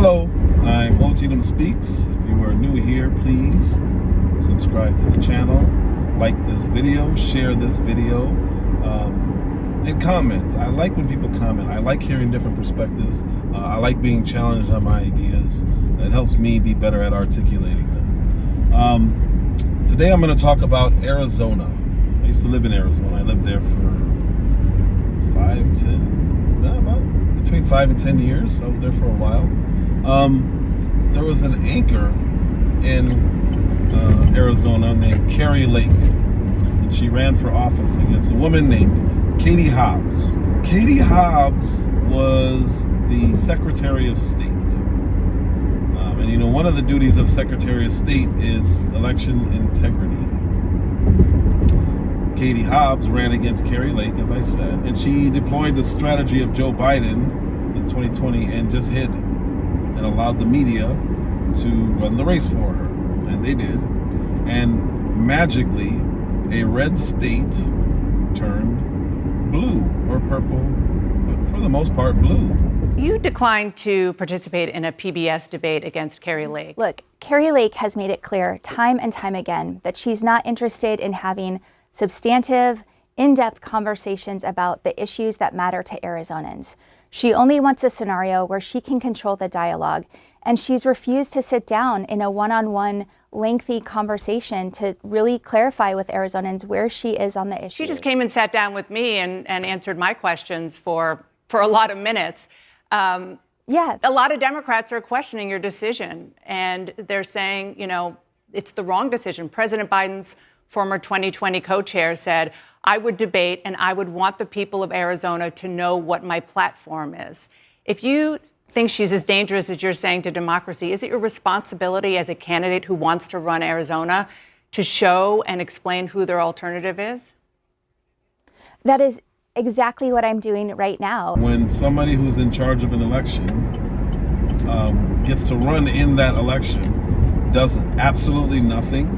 Hello, I'm O.T. Speaks. If you are new here, please subscribe to the channel, like this video, share this video, and comment. I like when people comment. I like hearing different perspectives. I like being challenged on my ideas. It helps me be better at articulating them. Today I'm going to talk about Arizona. I used to live in Arizona. I lived there for between 5 and 10 years. I was there for a while. There was an anchor in Arizona named Kari Lake, and she ran for office against a woman named Katie Hobbs. Katie Hobbs was the Secretary of State. And you know, one of the duties of Secretary of State is election integrity. Katie Hobbs ran against Kari Lake, as I said, and she deployed the strategy of Joe Biden in 2020 and just hid and allowed the media to run the race for her. And they did. And magically, a red state turned blue or purple, but for the most part, blue. You declined to participate in a PBS debate against Kari Lake. Look, Kari Lake has made it clear time and time again that she's not interested in having substantive, in-depth conversations about the issues that matter to Arizonans. She only wants a scenario where she can control the dialogue, and she's refused to sit down in a one-on-one lengthy conversation to really clarify with Arizonans where she is on the issue. She just came and sat down with me and answered my questions for a lot of minutes. Yeah. A lot of Democrats are questioning your decision, and they're saying, you know, it's the wrong decision. President Biden's former 2020 co-chair said, I would debate and I would want the people of Arizona to know what my platform is. If you think she's as dangerous as you're saying to democracy, is it your responsibility as a candidate who wants to run Arizona to show and explain who their alternative is? That is exactly what I'm doing right now. When somebody who's in charge of an election gets to run in that election, does absolutely nothing.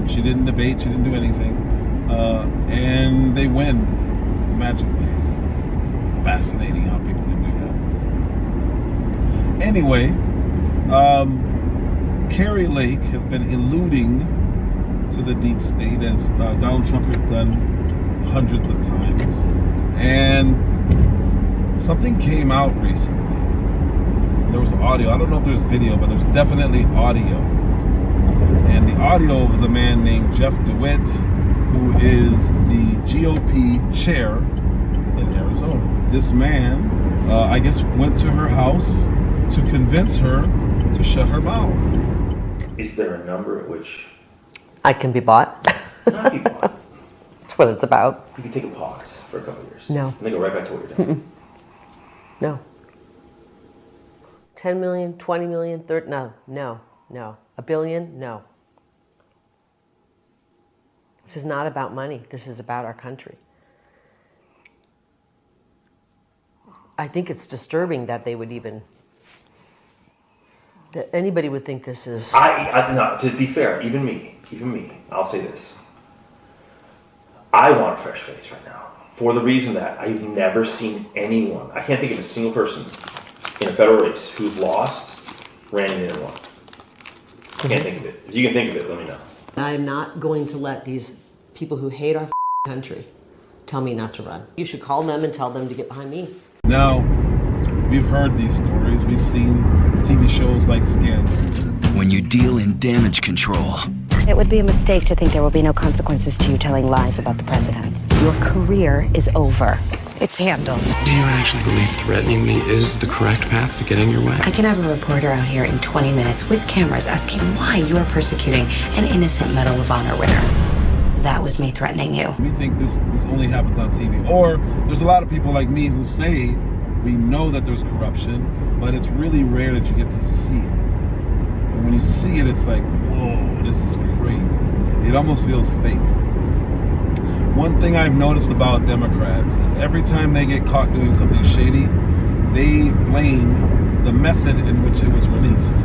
She didn't debate, she didn't do anything, and they win magically. It's fascinating how people can do that. Anyway, Kari Lake has been alluding to the deep state, as Donald Trump has done hundreds of times, and something came out recently. There was audio. I don't know if there's video, but there's definitely audio. And the audio was a man named Jeff DeWitt, who is the GOP chair in Arizona. This man, I guess, went to her house to convince her to shut her mouth. Is there a number at which I can be bought? not be bought? That's what it's about. You can take a pause for a couple of years. No. And then go right back to what you're doing. No. 10 million, 20 million, 30, no. A billion, no. This is not about money. This is about our country. I think it's disturbing that they would even, that anybody would think this is. No, to be fair, even me, I'll say this. I want a fresh face right now for the reason that I've never seen anyone, I can't think of a single person in a federal race who's lost, ran in and won. I can't think of it. If you can think of it, let me know. I'm not going to let these people who hate our country tell me not to run. You should call them and tell them to get behind me. Now, we've heard these stories. We've seen TV shows like Scandal. When you deal in damage control, it would be a mistake to think there will be no consequences to you telling lies about the president. Your career is over. It's handled. Do you actually believe threatening me is the correct path to getting your way? I can have a reporter out here in 20 minutes with cameras asking why you are persecuting an innocent Medal of Honor winner. That was me threatening you. We think this only happens on TV. Or there's a lot of people like me who say we know that there's corruption, but it's really rare that you get to see it. And when you see it, it's like, whoa, this is crazy. It almost feels fake. One thing I've noticed about Democrats is every time they get caught doing something shady, they blame the method in which it was released.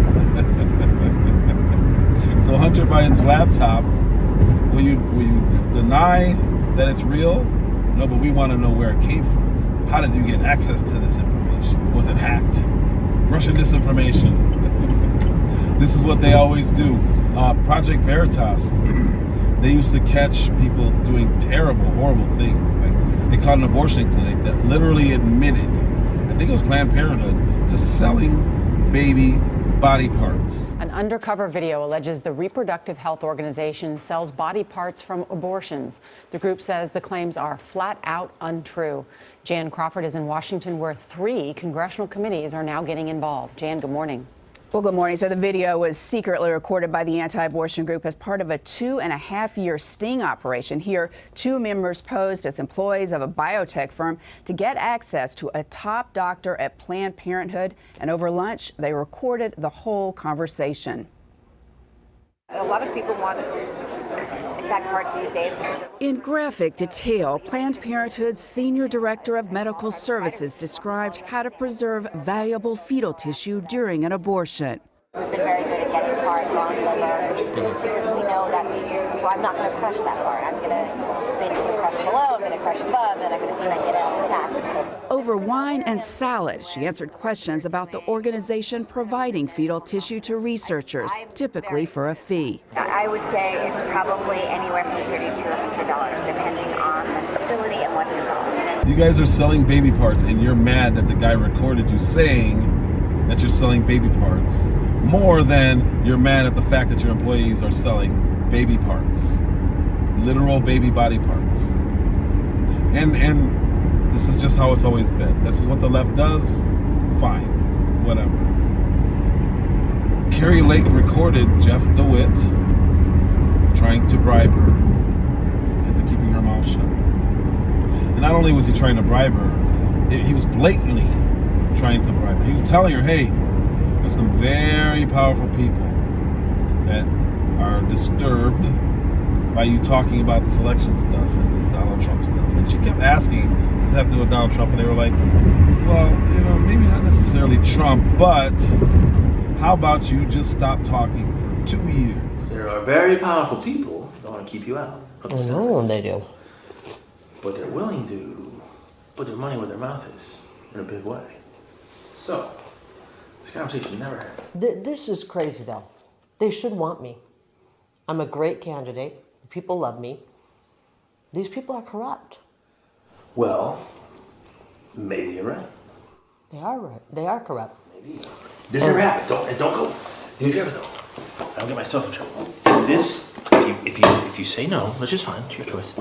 So Hunter Biden's laptop, will you deny that it's real? No, but we want to know where it came from. How did you get access to this information? Was it hacked? Russian disinformation. This is what they always do. Project Veritas, they used to catch people doing terrible, horrible things. Like they caught an abortion clinic that literally admitted, I think it was Planned Parenthood, to selling baby body parts. An undercover video alleges the reproductive health organization sells body parts from abortions. The group says the claims are flat out untrue. Jan Crawford is in Washington, where 3 congressional committees are now getting involved. Jan, good morning. Well, good morning. So the video was secretly recorded by the anti-abortion group as part of a 2.5-year sting operation. Here, 2 members posed as employees of a biotech firm to get access to a top doctor at Planned Parenthood. And over lunch, they recorded the whole conversation. A lot of people want attack parts these days. In graphic detail, Planned Parenthood's Senior Director of Medical Services described how to preserve valuable fetal tissue during an abortion. We've been very good at getting parts on liver because we know that so I'm not going to crush that part. I'm going to basically crush below, I'm going to crush above, and I'm going to see if I can get it intact. Over wine and salad, she answered questions about the organization providing fetal tissue to researchers, typically for a fee. I would say it's probably anywhere from $30 to $100, depending on the facility and what's involved. You guys are selling baby parts and you're mad that the guy recorded you saying that you're selling baby parts, more than you're mad at the fact that your employees are selling baby parts, literal baby body parts. And this is just how it's always been. This is what the left does. Fine, whatever. Kari Lake recorded Jeff DeWitt trying to bribe her into keeping her mouth shut. And not only was he trying to bribe her, he was blatantly trying to bribe her. He was telling her, hey, there's some very powerful people that are disturbed by you talking about this election stuff and this Donald Trump stuff. And she kept asking, does it have to do with Donald Trump? And they were like, well, maybe not necessarily Trump, but how about you just stop talking for 2 years? There are very powerful people that want to keep you out. I know they do. But they're willing to put their money where their mouth is in a big way. So, this conversation never happened. This is crazy, though. They should want me. I'm a great candidate. People love me. These people are corrupt. Well, maybe you're right. They are right. They are corrupt. Maybe. This never happened. Don't go. Do me a favor, though. I'll get myself in trouble. If you say no, which is fine, it's your choice.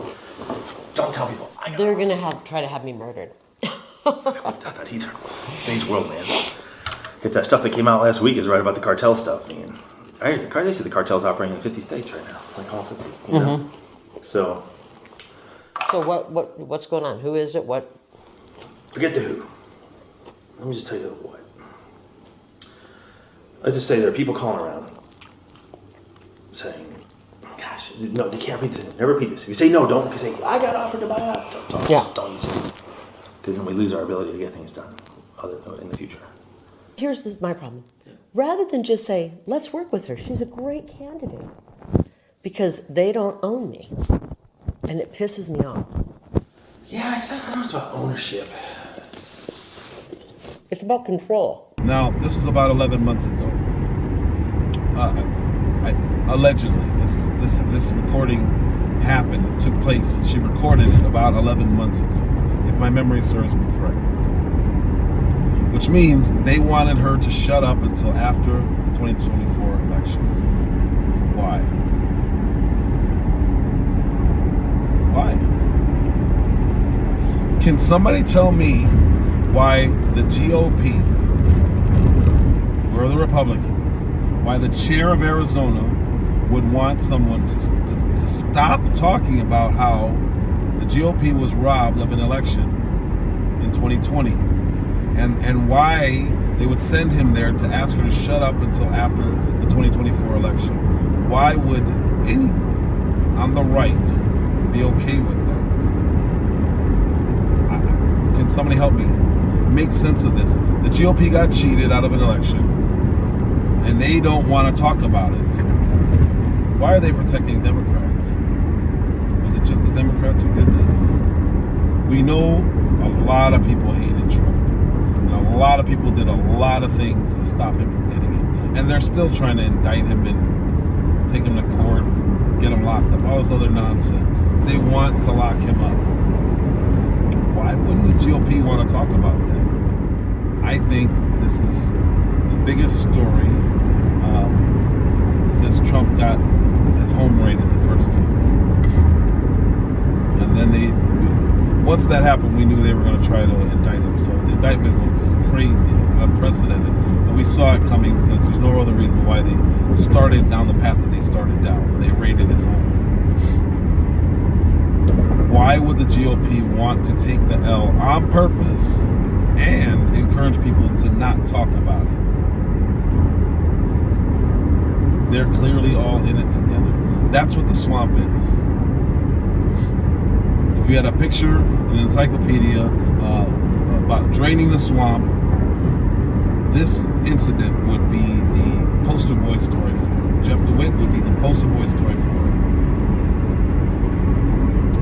Don't tell people. They're gonna try to have me murdered. Not that either. Today's world, man. If that stuff that came out last week is right about the cartel stuff, man. They say the cartel's operating in 50 states right now, like all 50. You know? So what's going on? Who is it? What? Forget the who. Let me just tell you the what. Let's just say there are people calling around saying, gosh, no, they can't repeat this. Never repeat this. If you say no, don't, because say, I got offered to buy out. Don't use it. Because then we lose our ability to get things done in the future. Here's my problem. Rather than just say, let's work with her, she's a great candidate. Because they don't own me. And it pisses me off. Yeah, I don't know, it's about ownership. It's about control. Now, this was about 11 months ago. Allegedly, this recording happened, it took place. She recorded it about 11 months ago, if my memory serves me correctly. Which means they wanted her to shut up until after the 2024 election. Why? Why? Can somebody tell me why the GOP, or the Republicans, why the chair of Arizona would want someone to stop talking about how the GOP was robbed of an election in 2020? And why they would send him there to ask her to shut up until after the 2024 election. Why would anyone on the right be okay with that? Can somebody help me make sense of this? The GOP got cheated out of an election, and they don't want to talk about it. Why are they protecting Democrats? Was it just the Democrats who did this? We know a lot of people hated Trump. A a lot of people did a lot of things to stop him from getting it. And they're still trying to indict him and take him to court, and get him locked up, all this other nonsense. They want to lock him up. Why wouldn't the GOP want to talk about that? I think this is the biggest story since Trump got his home rated the first time. And then once that happened, we knew they were going to try to indict him. So the indictment was crazy, unprecedented. But we saw it coming because there's no other reason why they started down the path that they started down when they raided his home. Why would the GOP want to take the L on purpose and encourage people to not talk about it? They're clearly all in it together. That's what the swamp is. If you had a picture, an encyclopedia about draining the swamp, this incident would be the poster boy story for it. Jeff DeWitt would be the poster boy story for it.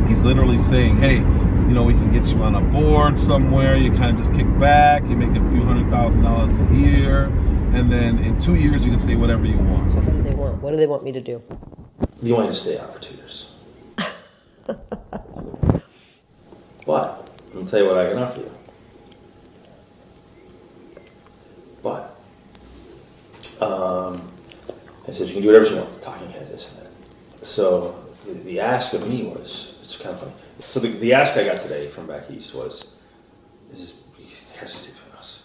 He's literally saying, hey, we can get you on a board somewhere, you kind of just kick back, you make a few $100,000 a year, and then in 2 years you can say whatever you want. So what do they want? What do they want me to do? You want me to stay out for 2 years. But I'll tell you what I can offer you. But I said you can do whatever you want. It's talking head, this and that. So the ask of me was, it's kind of funny. So the ask I got today from back east was, it has to stay between us.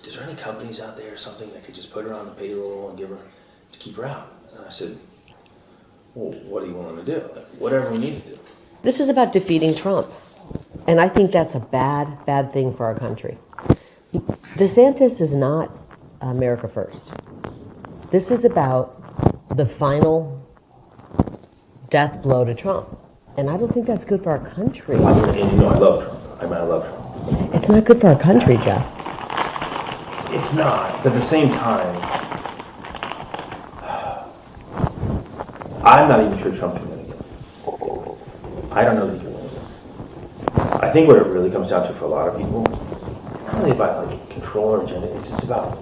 Is there any companies out there or something that could just put her on the payroll and give her to keep her out? And I said, well, what are you willing to do? Like, whatever we need to do. This is about defeating Trump. And I think that's a bad, bad thing for our country. DeSantis is not America first. This is about the final death blow to Trump. And I don't think that's good for our country. And I love Trump. I love Trump. It's not good for our country, Jeff. It's not. But at the same time, I'm not even sure Trump can win again. I don't know that he can win again. I think what it really comes down to for a lot of people, it's not really about like control or agenda. It's just about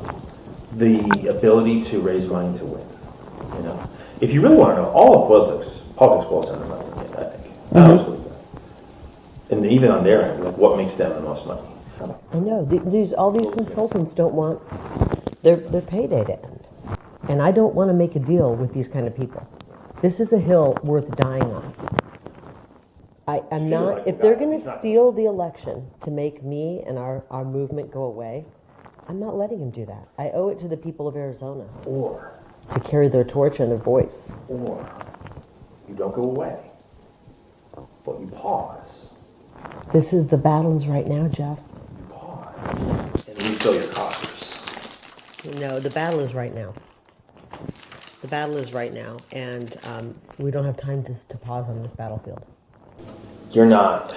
the ability to raise money to win. If you really want to know, all of politics boils down to money. I think. I always believe that. And even on their end, like what makes them the most money? I know. All these consultants don't want their payday to end. And I don't want to make a deal with these kind of people. This is a hill worth dying on. I'm not, if they're going to steal the election to make me and our movement go away, I'm not letting them do that. I owe it to the people of Arizona. Or to carry their torch and their voice. Or you don't go away, but you pause. This is the battles right now, Jeff. You pause and refill your coffers. No, the battle is right now. The battle is right now, and we don't have time to pause on this battlefield. You're not.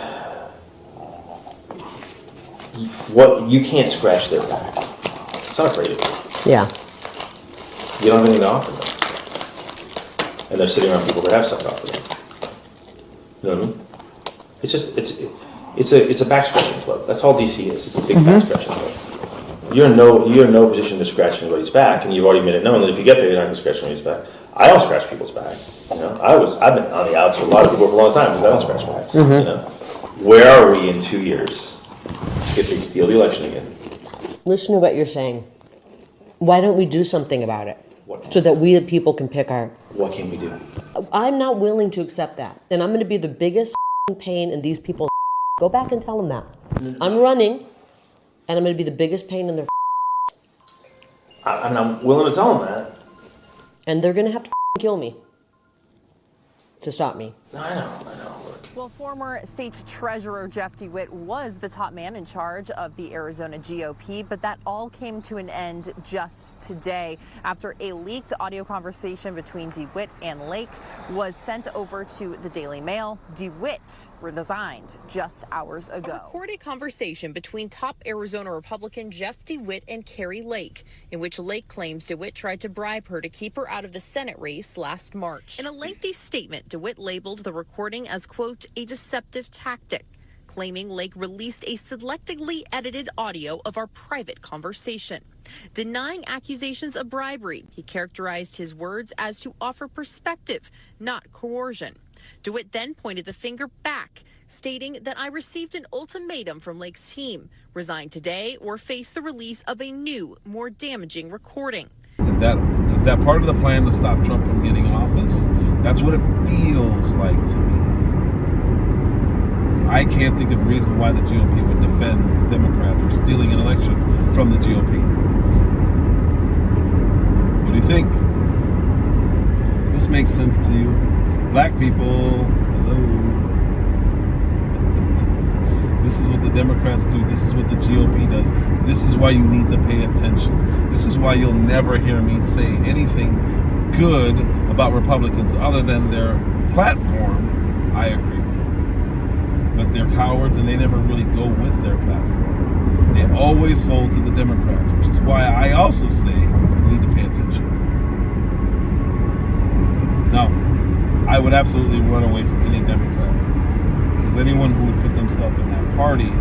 You can't scratch their back. It's not afraid of you. Yeah. You don't have anything to offer them, and they're sitting around people that have stuff to offer them. You know what I mean? It's just it's a back scratching club. That's all DC is. It's a big back scratching club. You're in no position to scratch anybody's back, and you've already made it known that if you get there, you're not going to scratch anybody's back. I don't scratch people's back. I've been on the outs for a lot of people for a long time because I don't scratch backs. Where are we in 2 years if they steal the election again? Listen to what you're saying. Why don't we do something about it so that we the people can pick our... What can we do? I'm not willing to accept that. And I'm going to be the biggest pain in these people's... Go back and tell them that. I'm running, and I'm going to be the biggest pain in their... I'm willing to tell them that. And they're going to have to kill me to stop me. I know. Well, former state treasurer Jeff DeWitt was the top man in charge of the Arizona GOP, but that all came to an end just today after a leaked audio conversation between DeWitt and Lake was sent over to the Daily Mail. DeWitt resigned just hours ago. A recorded conversation between top Arizona Republican Jeff DeWitt and Kari Lake, in which Lake claims DeWitt tried to bribe her to keep her out of the Senate race last March. In a lengthy statement, DeWitt labeled the recording as, quote, a deceptive tactic, claiming Lake released a selectively edited audio of our private conversation. Denying accusations of bribery, he characterized his words as to offer perspective, not coercion. DeWitt then pointed the finger back, stating that I received an ultimatum from Lake's team: resign today or face the release of a new, more damaging recording. Is that part of the plan to stop Trump from getting in office? That's what it feels like to me. I can't think of a reason why the GOP would defend Democrats for stealing an election from the GOP. What do you think? Does this make sense to you? Black people, hello. This is what the Democrats do. This is what the GOP does. This is why you need to pay attention. This is why you'll never hear me say anything good about Republicans other than their platform. I agree with. But they're cowards and they never really go with their platform. They always fold to the Democrats, which is why I also say you need to pay attention. Now, I would absolutely run away from any Democrat. Because anyone who would put themselves in that party,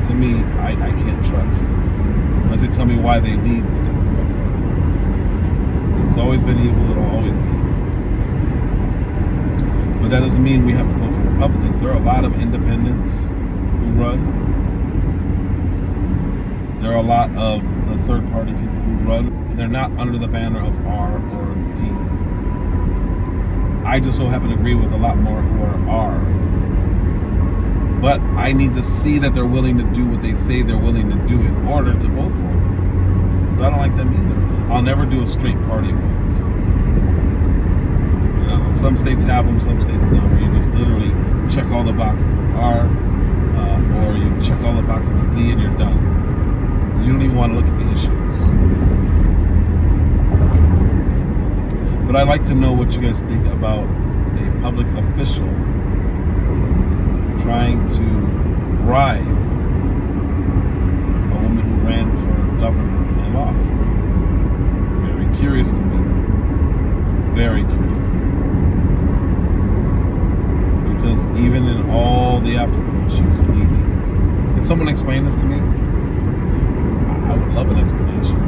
to me, I can't trust. Unless they tell me why they leave the Democrat Party. It's always been evil, it'll always be evil. But that doesn't mean we have to vote for Republicans. There are a lot of independents who run. There are a lot of the third party people who run. And they're not under the banner of R or D. I just so happen to agree with a lot more who are R. But I need to see that they're willing to do what they say they're willing to do in order to vote for them. Because I don't like them either. I'll never do a straight party vote. You know, some states have them, some states don't. Where you just literally check all the boxes of R, or you check all the boxes of D and you're done. You don't even want to look at the issues. But I'd like to know what you guys think about a public official trying to bribe a woman who ran for governor and lost. Very curious to me. Very curious to me. Because even in all the after polls, she was leading. Can someone explain this to me? I would love an explanation.